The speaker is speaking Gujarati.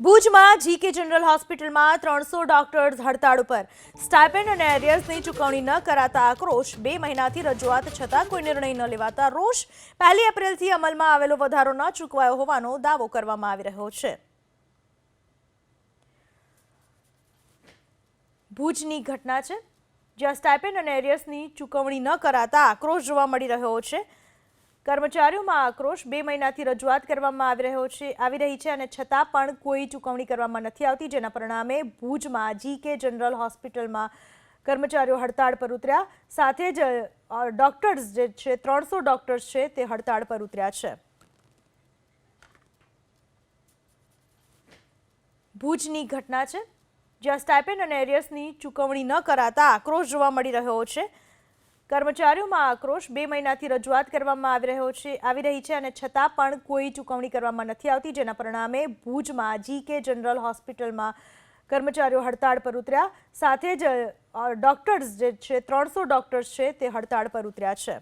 ભુજમાં જીકે જનરલ હોસ્પિટલમાં 300 ડોક્ટર્સ હડતાળ ઉપર સ્ટાઇપેન્ડ અને એરિયર્સની ચૂકવણી ન કરાતા આક્રોશ 2 મહિનાથી રજૂઆત છતાં કોઈ નિર્ણય ન લેવાતા રોષ 1 એપ્રિલથી અમલમાં આવેલો વધારો ન ચૂકવાયો હોવાનો દાવો કરવામાં આવી રહ્યો છે। ભુજની ઘટના છે જ્યાં સ્ટાઇપેન્ડ અને એરિયર્સની ચૂકવણી ન કરાતા આક્રોશ જોવા મળી રહ્યો છે। કર્મચારીઓમાં આક્રોશ 2 મહિનાથી રજૂઆત કરવામાં આવી રહી છે અને છતાં પણ કોઈ ચૂકવણી કરવામાં નથી આવતી, જેના પરિણામે ભુજમાં જીકે જનરલ હોસ્પિટલમાં કર્મચારીઓ હડતાળ પર ઉતર્યા। સાથે જ ડોક્ટર્સ જે છે 300 ડોક્ટર્સ છે તે હડતાળ પર ઉતર્યા છે। ભુજની ઘટના છે જ્યાં સ્ટાઇપેન્ડ અને એરિયર્સની ચૂકવણી ન કરાતા આક્રોશ જોવા મળી રહ્યો છે। કર્મચારીઓમાં આક્રોશ 2 મહિનાથી રજૂઆત કરવામાં આવી રહી છે અને છતાં પણ કોઈ ચૂકવણી કરવામાં નથી આવતી, જેના પરિણામે ભુજમાં જીકે જનરલ હોસ્પિટલમાં કર્મચારીઓ હડતાળ પર ઉતર્યા। સાથે જ ડોક્ટર્સ જે છે 300 ડોક્ટર્સ છે તે હડતાળ પર ઉતર્યા છે।